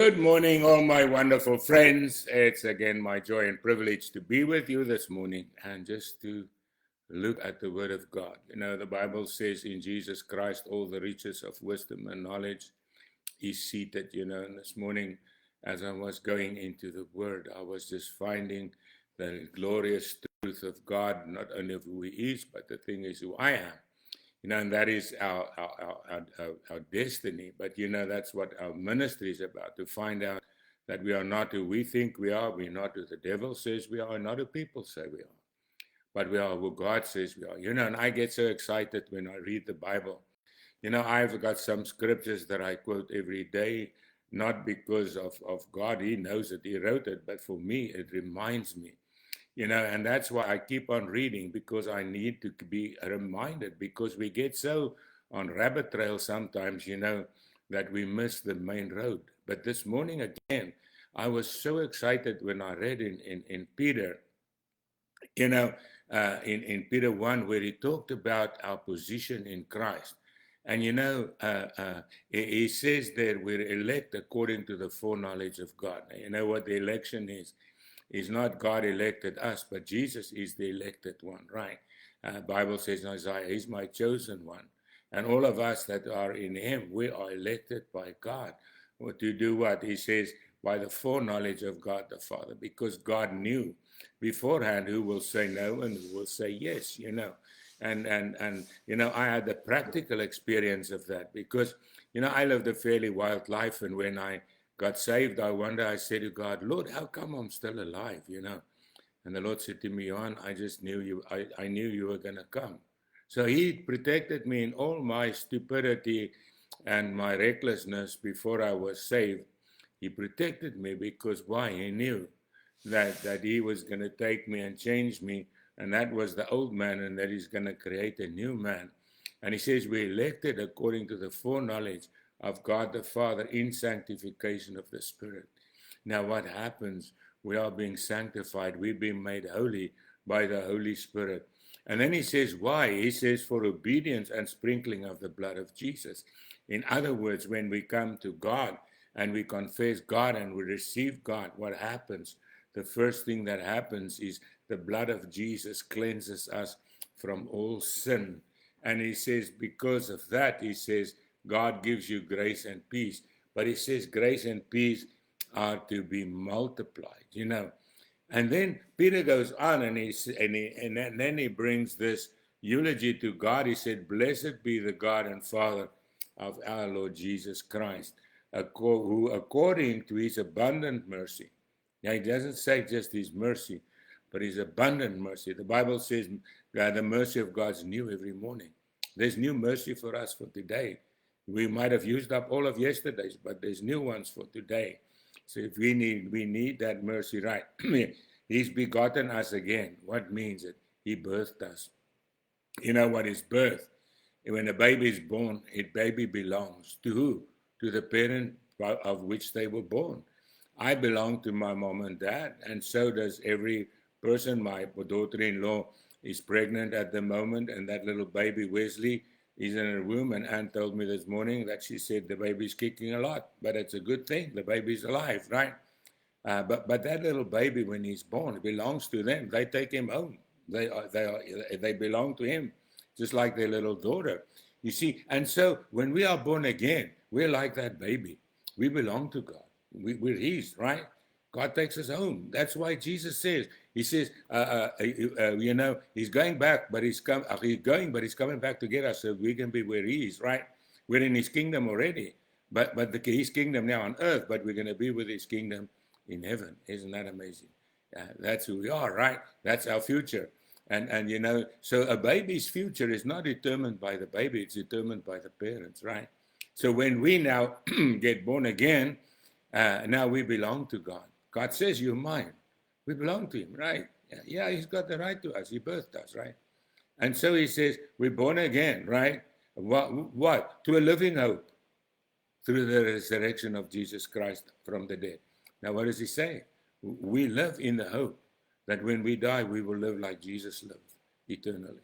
Good morning, all my wonderful friends. It's again my joy and privilege to be with you this morning and just to look at the Word of God. You know, the Bible says in Jesus Christ, all the riches of wisdom and knowledge is seated. You know, and this morning, as I was going into the Word, I was just finding the glorious truth of God, not only of who He is, but the thing is who I am. You know, and that is our destiny. But, you know, that's what our ministry is about, to find out that we are not who we think we are, we're not who the devil says we are, not who people say we are, but we are who God says we are. You know, and I get so excited when I read the Bible. You know, I've got some scriptures that I quote every day, not because of God, He knows it, He wrote it, but for me, it reminds me. You know, and that's why I keep on reading, because I need to be reminded, because we get so on rabbit trail sometimes, you know, that we miss the main road. But this morning again, I was so excited when I read in Peter, you know, in Peter 1, where he talked about our position in Christ. And, you know, he says that we're elect according to the foreknowledge of God. You know what the election is? Is not God elected us, but Jesus is the elected one, right? Bible says in Isaiah, He's my chosen one. And all of us that are in Him, we are elected by God. To do what? He says, by the foreknowledge of God the Father, because God knew beforehand who will say no and who will say yes, you know. And you know, I had the practical experience of that, because, you know, I lived a fairly wild life, and when I got saved, I said to God, Lord, how come I'm still alive, you know? And the Lord said to me, Johan, I just knew you, I knew you were going to come. So He protected me in all my stupidity and my recklessness before I was saved. He protected me because why? He knew that He was going to take me and change me, and that was the old man, and that He's going to create a new man. And He says we're elected according to the foreknowledge of God the Father in sanctification of the Spirit. Now what happens? We are being sanctified. We're being made holy by the Holy Spirit. And then He says why? He says for obedience and sprinkling of the blood of Jesus. In other words, when we come to God and we confess God and we receive God, what happens? The first thing that happens is the blood of Jesus cleanses us from all sin. And He says, because of that, He says, God gives you grace and peace. But He says grace and peace are to be multiplied, you know. And then Peter goes on, and then he brings this eulogy to God. He said, blessed be the God and Father of our Lord Jesus Christ, who according to His abundant mercy. Now, He doesn't say just His mercy, but His abundant mercy. The Bible says the mercy of God's new every morning. There's new mercy for us for today. We might have used up all of yesterday's, but there's new ones for today. So if we need that mercy, right? He's begotten us again. What means it? He birthed us. You know what is birth? When a baby is born, a baby belongs to who? To the parent of which they were born. I belong to my mom and dad, and so does every person. My daughter-in-law is pregnant at the moment, and that little baby, Wesley, is in her womb. And Anne told me this morning that she said the baby's kicking a lot, but it's a good thing. The baby's alive, right? But that little baby, when he's born, it belongs to them. They take him home. They belong to Him, just like their little daughter. You see, and so when we are born again, we're like that baby. We belong to God. We're His, right? God takes us home. That's why Jesus says, He says, you know, He's going back, but He's going, but He's coming back to get us so we can be where He is, right? We're in His kingdom already, but His kingdom now on earth, but we're going to be with His kingdom in heaven. Isn't that amazing? That's who we are, right? That's our future. And you know, so a baby's future is not determined by the baby, it's determined by the parents, right? So when we now get born again, now we belong to God. God says, you're mine. We belong to Him, right? Yeah, He's got the right to us. He birthed us, right? And so He says, we're born again, right? What? To a living hope through the resurrection of Jesus Christ from the dead. Now, what does He say? We live in the hope that when we die, we will live like Jesus lived eternally.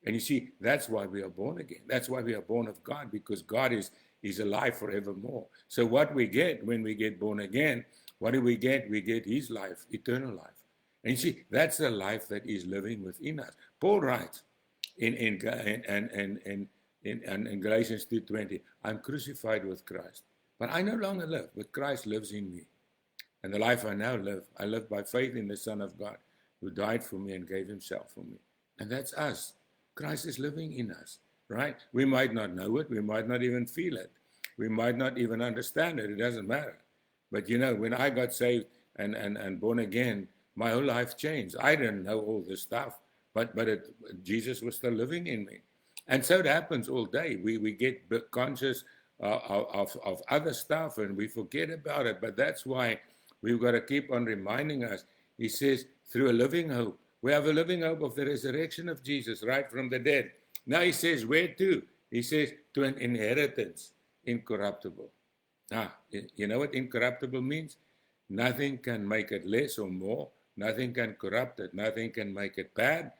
And you see, that's why we are born again. That's why we are born of God, because God is is alive forevermore. So what we get when we get born again, what do we get? We get his life, eternal life. And you see, that's the life that is living within us. Paul writes in Galatians 2:20, I'm crucified with Christ, but I no longer live, but Christ lives in me. And the life I now live, I live by faith in the Son of God, who died for me and gave himself for me. And that's us. Christ is living in us, right? We might not know it. We might not even feel it. We might not even understand it. It doesn't matter. But you know, when I got saved and born again, my whole life changed. I didn't know all this stuff, but Jesus was still living in me. And so it happens all day. We get conscious of other stuff and we forget about it. But that's why we've got to keep on reminding us. He says, through a living hope. We have a living hope of the resurrection of Jesus, right, from the dead. Now he says, where to? He says, to an inheritance, incorruptible. You know what incorruptible means? Nothing can make it less or more. Nothing can corrupt it. Nothing can make it bad.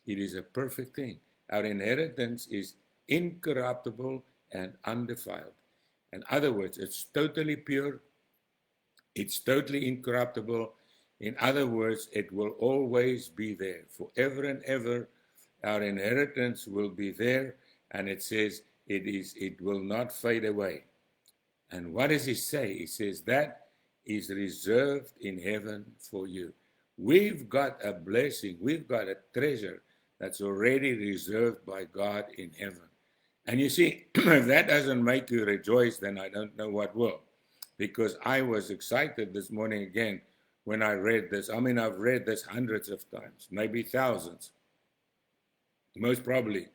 It is a perfect thing. Our inheritance is incorruptible and undefiled. In other words, it's totally pure. It's totally incorruptible. In other words, it will always be there. Forever and ever, our inheritance will be there. And it says it will not fade away. And what does he say? He says that is reserved in heaven for you. We've got a blessing. We've got a treasure that's already reserved by God in heaven. And you see, if that doesn't make you rejoice, then I don't know what will. Because I was excited this morning again when I read this. I mean, I've read this hundreds of times, maybe thousands, most probably.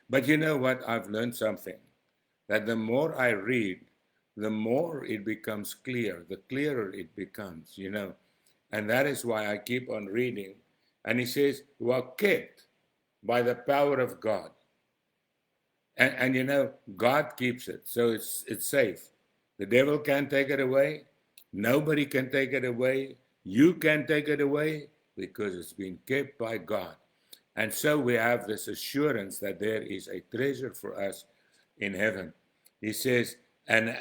But you know what? I've learned something, that the more I read, the more it becomes clear, the clearer it becomes, you know. And that is why I keep on reading. And he says, who are kept by the power of God. And you know, God keeps it, so it's safe. The devil can't take it away. Nobody can take it away. You can take it away because it's been kept by God. And so we have this assurance that there is a treasure for us in heaven. He says, and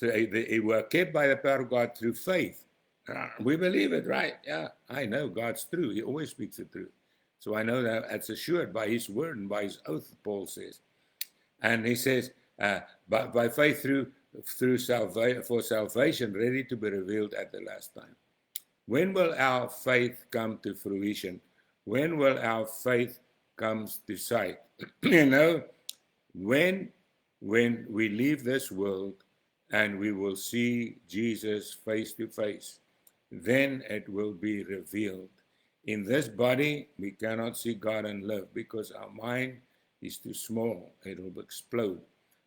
they were kept by the power of God through faith. We believe it, right? Yeah, I know God's true. He always speaks the truth. So I know that it's assured by his word and by his oath, Paul says. And he says, by faith through salvation, ready to be revealed at the last time. When will our faith come to fruition? When will our faith come to sight? You know, when we leave this world and we will see Jesus face to face, then it will be revealed. In this body, we cannot see God and live because our mind is too small. It will explode.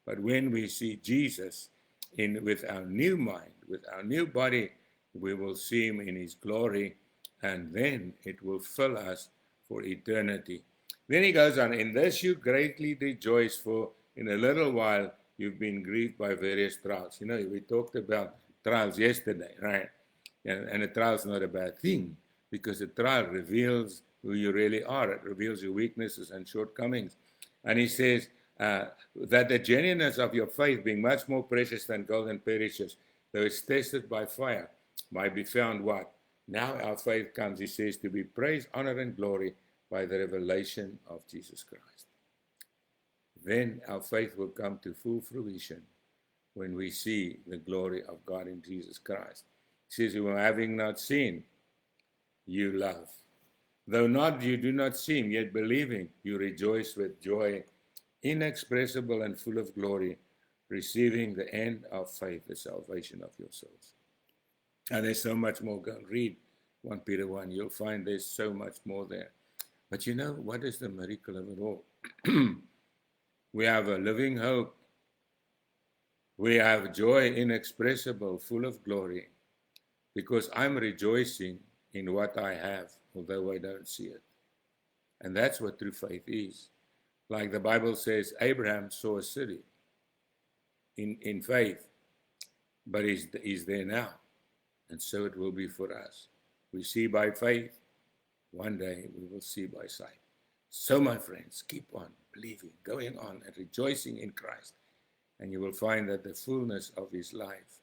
But when we see Jesus with our new mind, with our new body, we will see him in his glory, and then it will fill us for eternity. Then he goes on, in this you greatly rejoice, for in a little while you've been grieved by various trials. You know, we talked about trials yesterday, right? And a trial is not a bad thing, because a trial reveals who you really are. It reveals your weaknesses and shortcomings. And he says that the genuineness of your faith, being much more precious than gold and perishes, though it's tested by fire, might be found what? Now our faith comes, he says, to be praised, honor, and glory by the revelation of Jesus Christ. Then our faith will come to full fruition when we see the glory of God in Jesus Christ. He says, who having not seen, you love. Though not you do not see him, yet believing, you rejoice with joy inexpressible and full of glory, receiving the end of faith, the salvation of your souls. And there's so much more. Go and read 1 Peter 1. You'll find there's so much more there. But you know, what is the miracle of it all? We have a living hope. We have joy inexpressible, full of glory, because I'm rejoicing in what I have, although I don't see it. And that's what true faith is. Like the Bible says, Abraham saw a city in faith, but he's there now. And so it will be for us. We see by faith, one day we will see by sight. So my friends, keep on believing, going on and rejoicing in Christ. and you will find that the fullness of his life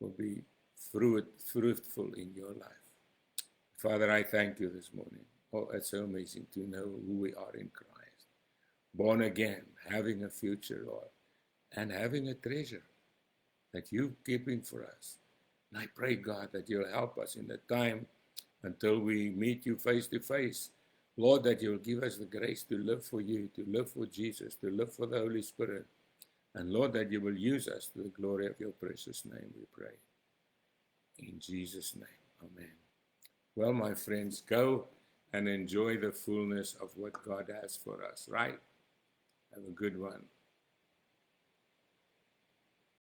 will be fruitful in your life. Father, I thank you this morning. Oh, it's so amazing to know who we are in Christ. Born again, having a future, Lord, and having a treasure that you're keeping for us. And I pray, God, that you'll help us in the time until we meet you face to face. Lord, that you'll give us the grace to live for you, to live for Jesus, to live for the Holy Spirit. And Lord, that you will use us to the glory of your precious name, we pray. In Jesus' name, amen. Well, my friends, go and enjoy the fullness of what God has for us, right? Have a good one.